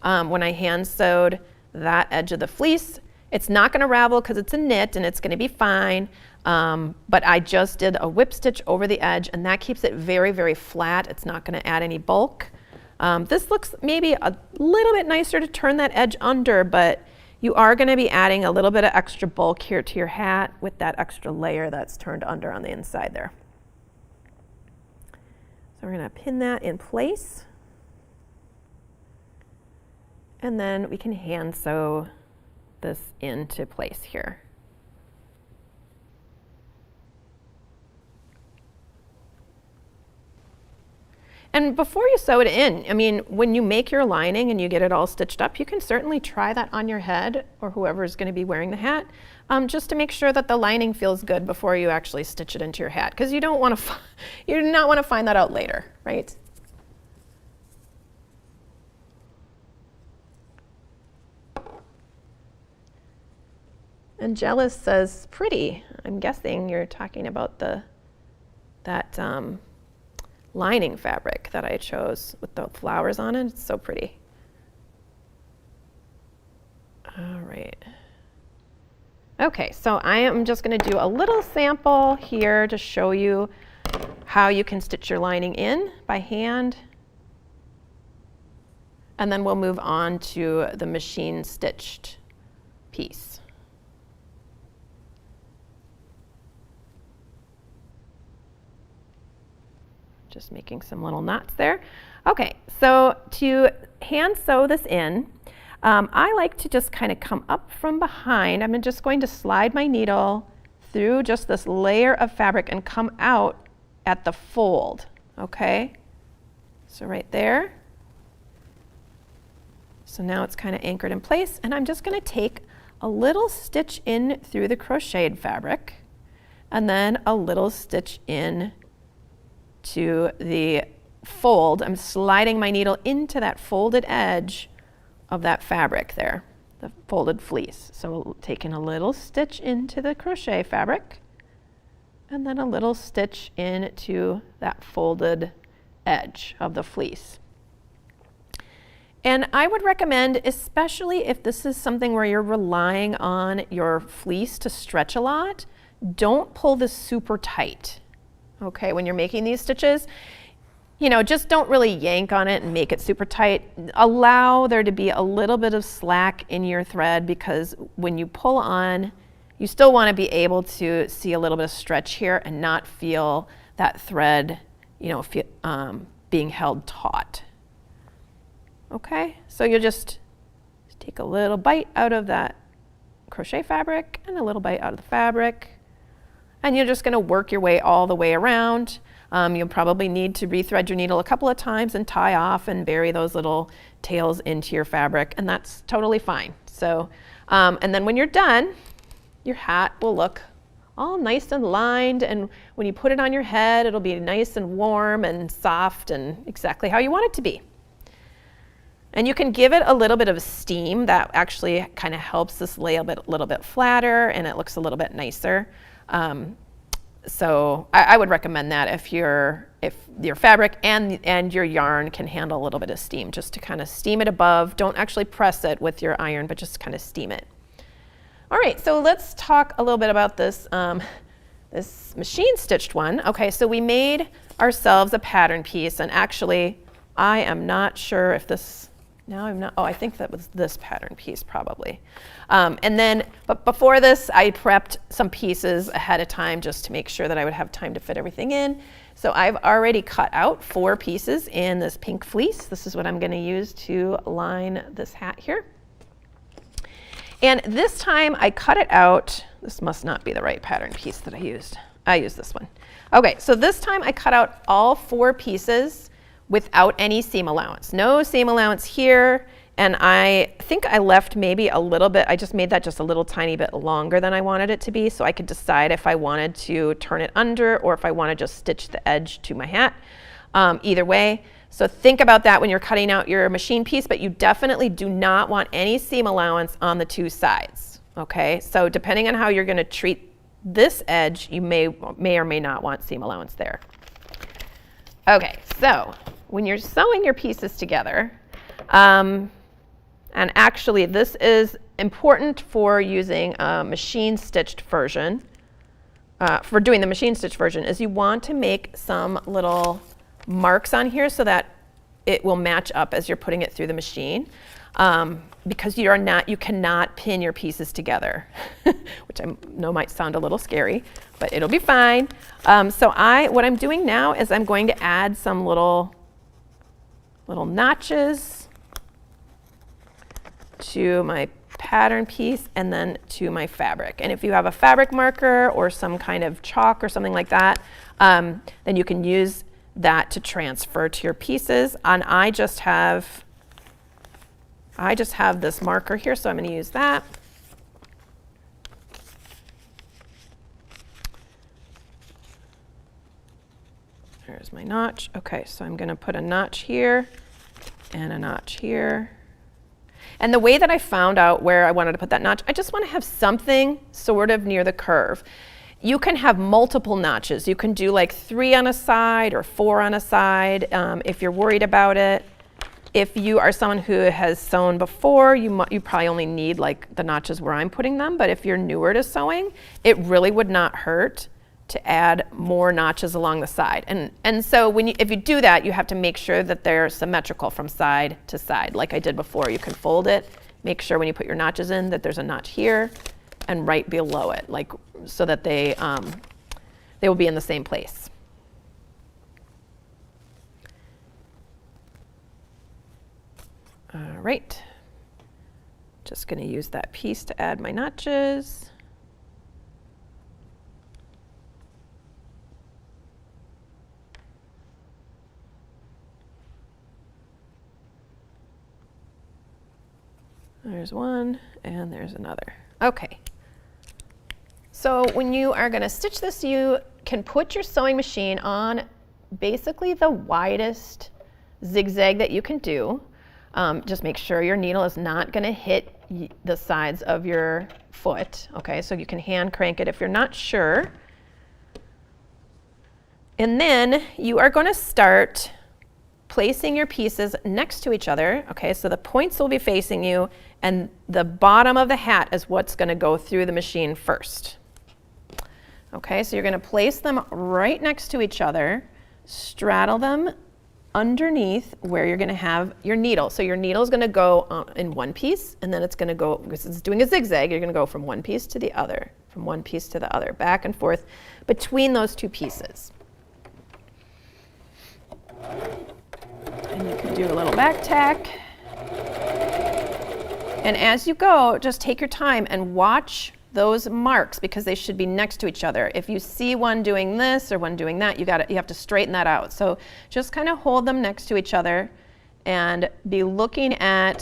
when I hand sewed that edge of the fleece. It's not going to ravel because it's a knit and it's going to be fine, but I just did a whip stitch over the edge, and that keeps it very, very flat. It's not going to add any bulk. This looks maybe a little bit nicer to turn that edge under, but you are going to be adding a little bit of extra bulk here to your hat with that extra layer that's turned under on the inside there. So we're going to pin that in place. And then we can hand sew this into place here. And before you sew it in, I mean, when you make your lining and you get it all stitched up, you can certainly try that on your head or whoever is going to be wearing the hat, just to make sure that the lining feels good before you actually stitch it into your hat, because you don't want to, you do not want to find that out later, right? And Jealous says pretty. I'm guessing you're talking about that lining fabric that I chose with the flowers on it. It's so pretty. All right. Okay, so I am just going to do a little sample here to show you how you can stitch your lining in by hand. And then we'll move on to the machine stitched piece. Just making some little knots there. Okay, so to hand sew this in, I like to just kind of come up from behind. I'm just going to slide my needle through just this layer of fabric and come out at the fold, okay? So right there. So now it's kind of anchored in place, and I'm just going to take a little stitch in through the crocheted fabric and then a little stitch in to the fold. I'm sliding my needle into that folded edge of that fabric there, the folded fleece. So taking a little stitch into the crochet fabric and then a little stitch into that folded edge of the fleece. And I would recommend, especially if this is something where you're relying on your fleece to stretch a lot, don't pull this super tight. Okay, when you're making these stitches, you know, just don't really yank on it and make it super tight. Allow there to be a little bit of slack in your thread, because when you pull on, you still want to be able to see a little bit of stretch here and not feel that thread, you know, being held taut. Okay, so you'll just take a little bite out of that crochet fabric and a little bite out of the fabric. And you're just going to work your way all the way around. You'll probably need to rethread your needle a couple of times and tie off and bury those little tails into your fabric, and that's totally fine. So, and then when you're done, your hat will look all nice and lined, and when you put it on your head, it'll be nice and warm and soft and exactly how you want it to be. And you can give it a little bit of steam. That actually kind of helps this lay a little bit flatter, and it looks a little bit nicer. So I would recommend that if your fabric and your yarn can handle a little bit of steam, just to kind of steam it above. Don't actually press it with your iron, but just kind of steam it. All right, so let's talk a little bit about this this machine stitched one. Okay, so we made ourselves a pattern piece, and actually I am not sure if this, now I'm not, oh, I think that was this pattern piece probably. And then, but before this, I prepped some pieces ahead of time just to make sure that I would have time to fit everything in. So I've already cut out 4 pieces in this pink fleece. This is what I'm going to use to line this hat here. And this time I cut it out. This must not be the right pattern piece that I used. I used this one. Okay, so this time I cut out all 4 pieces without any seam allowance. No seam allowance here. And I think I left maybe a little bit, I just made that just a little tiny bit longer than I wanted it to be, so I could decide if I wanted to turn it under or if I want to just stitch the edge to my hat. Either way, so think about that when you're cutting out your machine piece, but you definitely do not want any seam allowance on the 2 sides, okay? So depending on how you're going to treat this edge, you may or may not want seam allowance there. Okay, so when you're sewing your pieces together, and actually, this is important for using a machine stitched version. For doing the machine stitch version, is you want to make some little marks on here so that it will match up as you're putting it through the machine. Because you cannot pin your pieces together, which I know might sound a little scary, but it'll be fine. So what I'm doing now is I'm going to add some little notches to my pattern piece and then to my fabric. And if you have a fabric marker or some kind of chalk or something like that, then you can use that to transfer to your pieces. And I just have this marker here, so I'm going to use that. There's my notch. Okay, so I'm going to put a notch here and a notch here. And the way that I found out where I wanted to put that notch, I just want to have something sort of near the curve. You can have multiple notches. You can do like 3 on a side or 4 on a side if you're worried about it. If you are someone who has sewn before, you probably only need like the notches where I'm putting them. But if you're newer to sewing, it really would not hurt to add more notches along the side. And so if you do that, you have to make sure that they're symmetrical from side to side. Like I did before, you can fold it, make sure when you put your notches in that there's a notch here and right below it, like so that they will be in the same place. All right, just going to use that piece to add my notches. There's one, and there's another. Okay. So when you are going to stitch this, you can put your sewing machine on basically the widest zigzag that you can do. Just make sure your needle is not going to hit the sides of your foot. Okay, so you can hand crank it if you're not sure. And then you are going to start placing your pieces next to each other. Okay, so the points will be facing you, and the bottom of the hat is what's going to go through the machine first. Okay, so you're going to place them right next to each other, straddle them underneath where you're going to have your needle. So your needle is going to go in one piece, and then it's going to go, because it's doing a zigzag, you're going to go from one piece to the other, from one piece to the other, back and forth between those 2 pieces. And you can do a little back tack. And as you go, just take your time and watch those marks, because they should be next to each other. If you see one doing this or one doing that, you have to straighten that out. So just kind of hold them next to each other and be looking at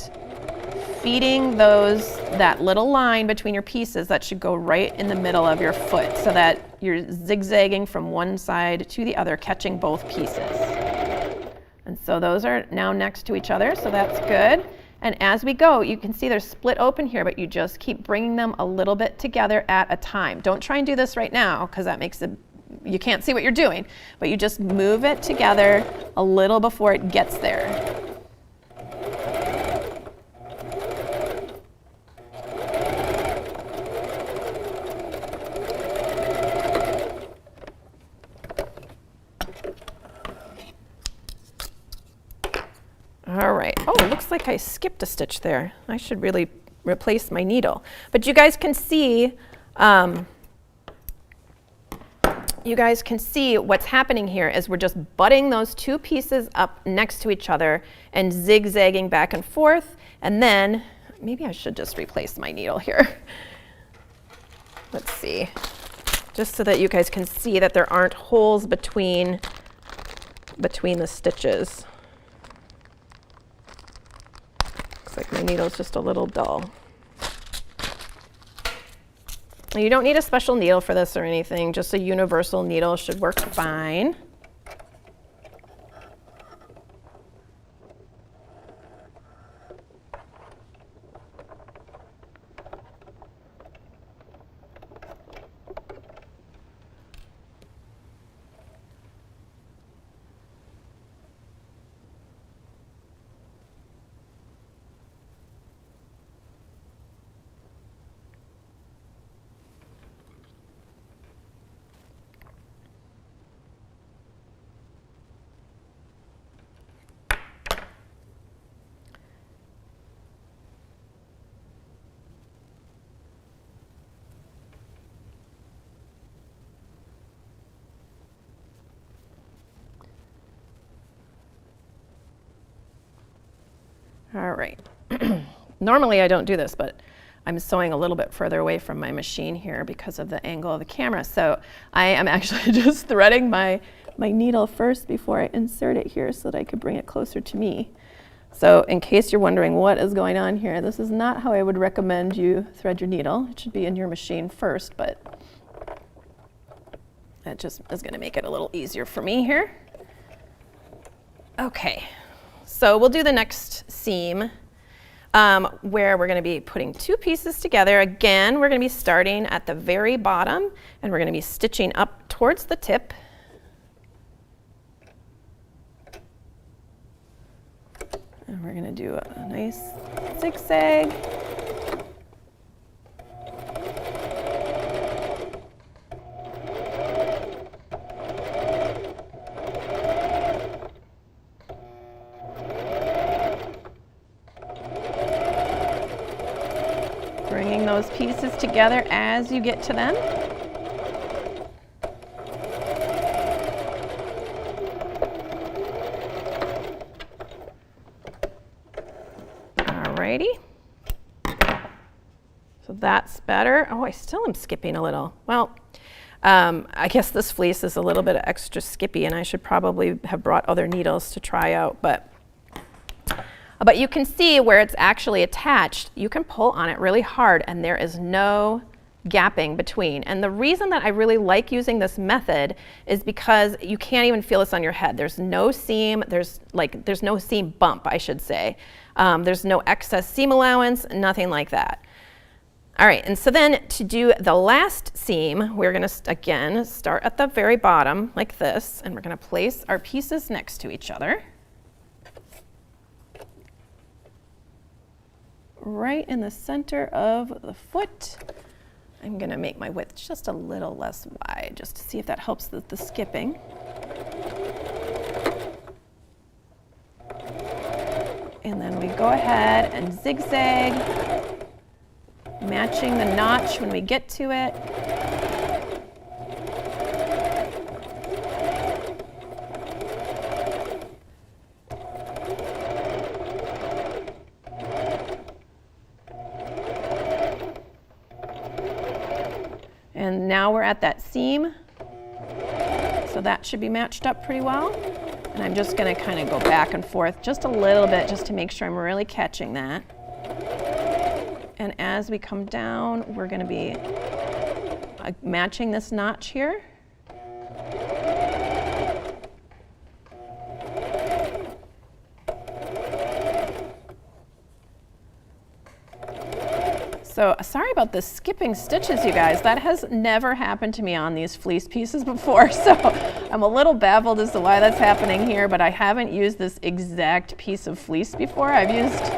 feeding that little line between your pieces that should go right in the middle of your foot, so that you're zigzagging from one side to the other, catching both pieces. And so those are now next to each other, so that's good. And as we go, you can see they're split open here, but you just keep bringing them a little bit together at a time. Don't try and do this right now, because that makes you can't see what you're doing, but you just move it together a little before it gets there. like I skipped a stitch there. I should really replace my needle. But you guys can see what's happening here is we're just butting those two pieces up next to each other and zigzagging back and forth. And then, maybe I should just replace my needle here. Let's see. Just so that you guys can see that there aren't holes between the stitches. Looks like my needle's just a little dull. You don't need a special needle for this or anything, just a universal needle should work fine. All right. Normally I don't do this, but I'm sewing a little bit further away from my machine here because of the angle of the camera. So I am actually just threading my needle first before I insert it here so that I could bring it closer to me. So in case you're wondering what is going on here, this is not how I would recommend you thread your needle. It should be in your machine first, but that just is going to make it a little easier for me here. Okay. So we'll do the next seam where we're going to be putting two pieces together. Again, we're going to be starting at the very bottom and we're going to be stitching up towards the tip. And we're going to do a nice zigzag. Bringing those pieces together as you get to them. Alrighty. So that's better. Oh, I still am skipping a little. Well, I guess this fleece is a little bit extra skippy and I should probably have brought other needles to try out, but you can see where it's actually attached, you can pull on it really hard and there is no gapping between. And the reason that I really like using this method is because you can't even feel this on your head. There's no seam, there's no seam bump, I should say. There's no excess seam allowance, nothing like that. All right, and so then to do the last seam, we're gonna, again, start at the very bottom like this, and we're gonna place our pieces next to each other. Right in the center of the foot. I'm going to make my width just a little less wide just to see if that helps the skipping. And then we go ahead and zigzag, matching the notch when we get to it. And now we're at that seam, so that should be matched up pretty well. And I'm just going to kind of go back and forth just a little bit just to make sure I'm really catching that. And as we come down, we're going to be matching this notch here. So sorry about the skipping stitches, you guys. That has never happened to me on these fleece pieces before, so I'm a little baffled as to why that's happening here, but I haven't used this exact piece of fleece before. I've used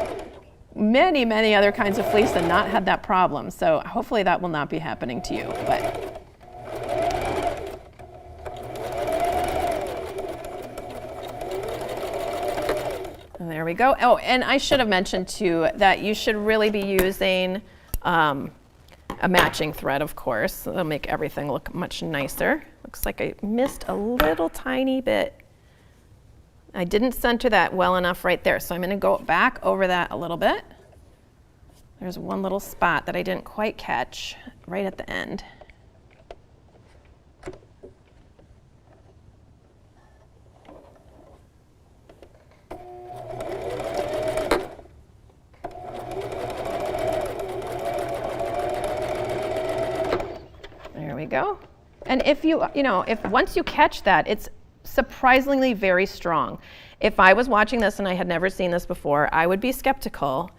many, many other kinds of fleece and not had that problem, so hopefully that will not be happening to you. But And there we go. Oh, and I should have mentioned too that you should really be using a matching thread, of course. That'll make everything look much nicer. Looks like I missed a little tiny bit. I didn't center that well enough right there, so I'm going to go back over that a little bit. There's one little spot that I didn't quite catch right at the end. There we go. And if if once you catch that, it's surprisingly very strong. If I was watching this and I had never seen this before, I would be skeptical.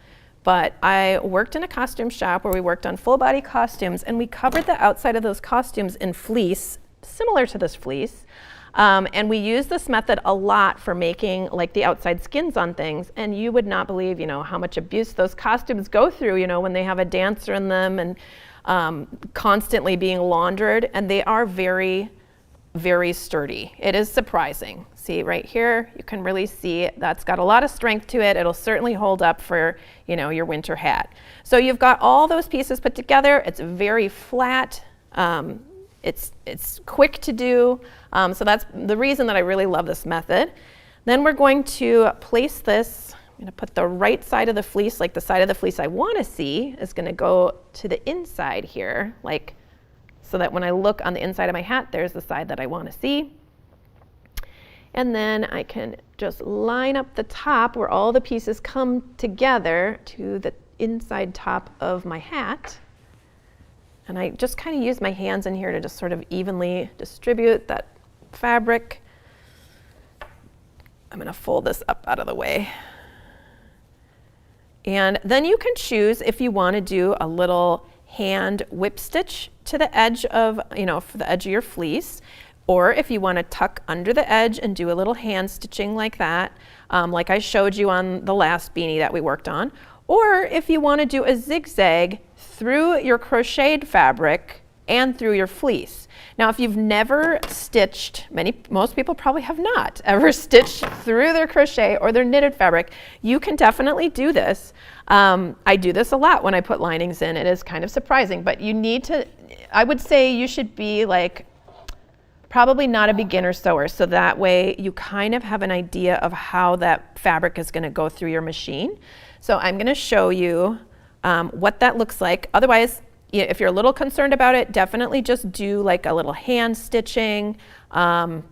But I worked in a costume shop where we worked on full body costumes, and we covered the outside of those costumes in fleece, similar to this fleece. And we use this method a lot for making like the outside skins on things. And you would not believe, how much abuse those costumes go through, when they have a dancer in them and constantly being laundered. And they are very, very sturdy. It is surprising. See right here, you can really see that's got a lot of strength to it. It'll certainly hold up for, your winter hat. So you've got all those pieces put together. It's very flat. It's quick to do. So that's the reason that I really love this method. Then we're going to place this. I'm going to put the right side of the fleece, like the side of the fleece I want to see, is going to go to the inside here, like so that when I look on the inside of my hat, there's the side that I want to see. And then I can just line up the top where all the pieces come together to the inside top of my hat. And I just kind of use my hands in here to just sort of evenly distribute that fabric. I'm going to fold this up out of the way. And then you can choose if you want to do a little hand whip stitch to the edge of, for the edge of your fleece, or if you want to tuck under the edge and do a little hand stitching like that, like I showed you on the last beanie that we worked on, or if you want to do a zigzag through your crocheted fabric and through your fleece. Now, if you've never stitched, most people probably have not ever stitched through their crochet or their knitted fabric, you can definitely do this. I do this a lot when I put linings in. It is kind of surprising, but you need to, I would say you should be like, probably not a beginner sewer, so that way you kind of have an idea of how that fabric is going to go through your machine. So I'm going to show you what that looks like. Otherwise, if you're a little concerned about it, definitely just do like a little hand stitching, around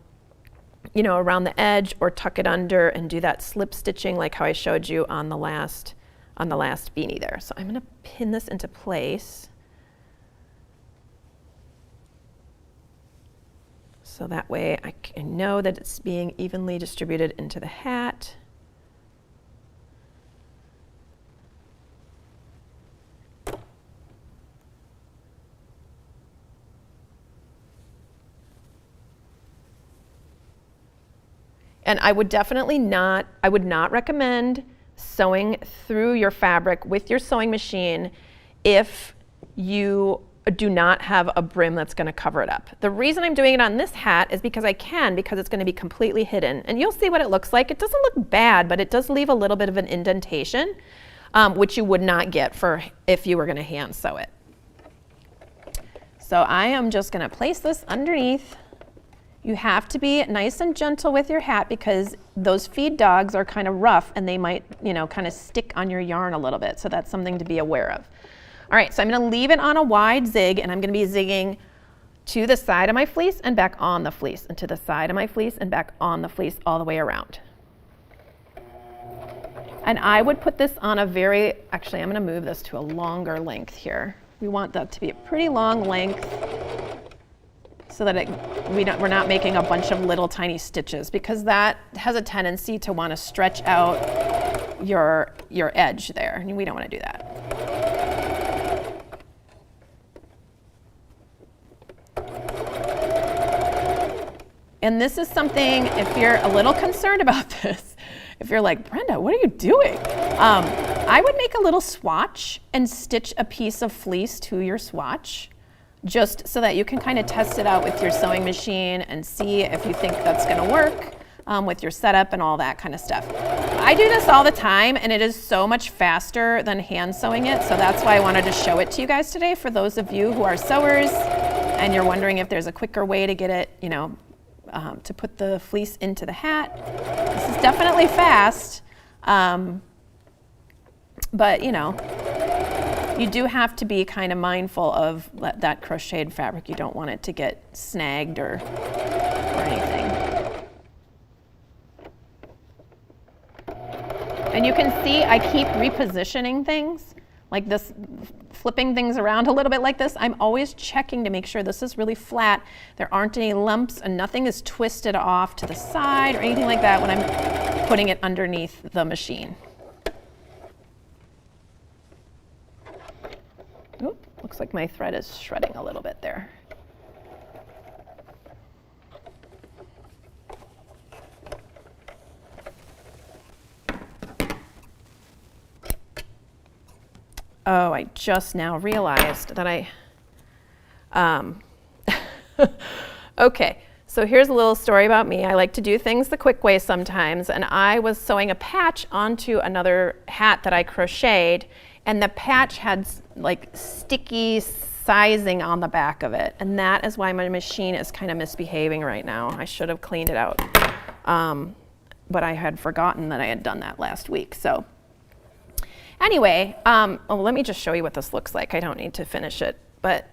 the edge, or tuck it under and do that slip stitching like how I showed you on the last beanie there. So I'm going to pin this into place. So that way I can know that it's being evenly distributed into the hat. And I would not recommend sewing through your fabric with your sewing machine if you do not have a brim that's going to cover it up. The reason I'm doing it on this hat is because because it's going to be completely hidden. And you'll see what it looks like. It doesn't look bad, but it does leave a little bit of an indentation, which you would not get if you were going to hand sew it. So I am just going to place this underneath. You have to be nice and gentle with your hat because those feed dogs are kind of rough and they might, kind of stick on your yarn a little bit. So that's something to be aware of. All right, so I'm going to leave it on a wide zig, and I'm going to be zigging to the side of my fleece and back on the fleece, and to the side of my fleece and back on the fleece all the way around. And I would put this on actually I'm going to move this to a longer length here. We want that to be a pretty long length so that we're not making a bunch of little tiny stitches, because that has a tendency to want to stretch out your edge there, and we don't want to do that. And this is something, if you're a little concerned about this, if you're like, Brenda, what are you doing? I would make a little swatch and stitch a piece of fleece to your swatch, just so that you can kind of test it out with your sewing machine and see if you think that's going to work. with your setup and all that kind of stuff. I do this all the time, and it is so much faster than hand sewing it, so that's why I wanted to show it to you guys today for those of you who are sewers and you're wondering if there's a quicker way to get it, you know, to put the fleece into the hat. This is definitely fast, but you know, you do have to be kind of mindful of that crocheted fabric. You don't want it to get snagged or anything. And you can see I keep repositioning things like this, flipping things around a little bit like this. I'm always checking to make sure this is really flat. There aren't any lumps and nothing is twisted off to the side or anything like that when I'm putting it underneath the machine. Oop, looks like my thread is shredding a little bit there. Oh, I just now realized that okay, so here's a little story about me. I like to do things the quick way sometimes, and I was sewing a patch onto another hat that I crocheted, and the patch had like sticky sizing on the back of it, and that is why my machine is kind of misbehaving right now. I should have cleaned it out, but I had forgotten that I had done that last week. So anyway, let me just show you what this looks like. I don't need to finish it, but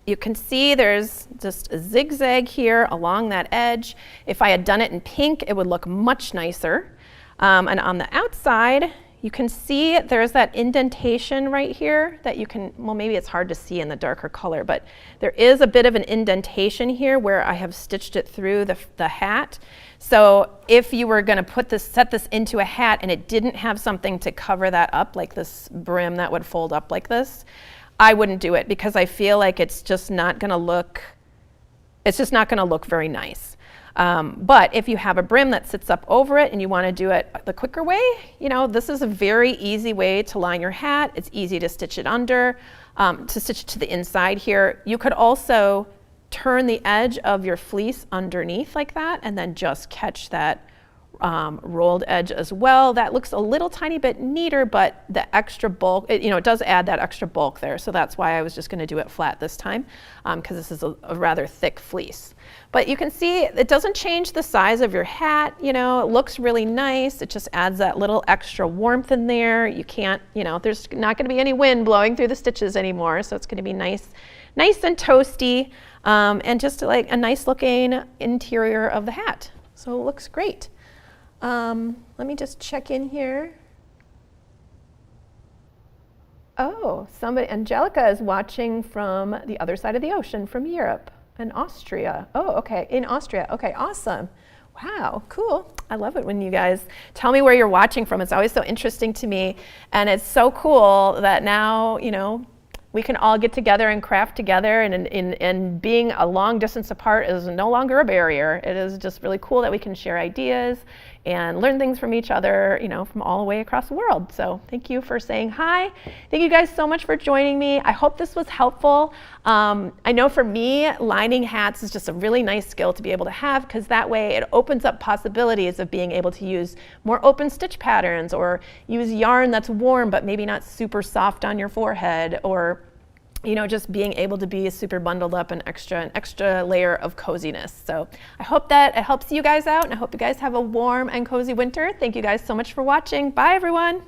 you can see there's just a zigzag here along that edge. If I had done it in pink, it would look much nicer. And on the outside, you can see there's that indentation right here that you can, well, maybe it's hard to see in the darker color, but there is a bit of an indentation here where I have stitched it through the hat. So if you were going to set this into a hat and it didn't have something to cover that up, like this brim that would fold up like this, I wouldn't do it because I feel like it's just not going to look very nice. But if you have a brim that sits up over it and you want to do it the quicker way, you know, this is a very easy way to line your hat. It's easy to stitch it under, to stitch it to the inside here. You could also turn the edge of your fleece underneath like that and then just catch that rolled edge as well. That looks a little tiny bit neater, but the extra bulk, it does add that extra bulk there. So that's why I was just going to do it flat this time, because this is a rather thick fleece. But you can see it doesn't change the size of your hat. You know, it looks really nice. It just adds that little extra warmth in there. You can't, there's not going to be any wind blowing through the stitches anymore. So it's going to be nice and toasty, and just like a nice looking interior of the hat. So it looks great. Let me just check in here. Oh, Angelica is watching from the other side of the ocean, from Europe and Austria. Oh, okay, in Austria. Okay, awesome. Wow, cool. I love it when you guys tell me where you're watching from. It's always so interesting to me. And it's so cool that now, we can all get together and craft together, and being a long distance apart is no longer a barrier. It is just really cool that we can share ideas and learn things from each other, from all the way across the world. So thank you for saying hi. Thank you guys so much for joining me. I hope this was helpful. I know for me, lining hats is just a really nice skill to be able to have, because that way it opens up possibilities of being able to use more open stitch patterns, or use yarn that's warm but maybe not super soft on your forehead, or just being able to be super bundled up, an extra layer of coziness. So I hope that it helps you guys out, and I hope you guys have a warm and cozy winter. Thank you guys so much for watching. Bye, everyone.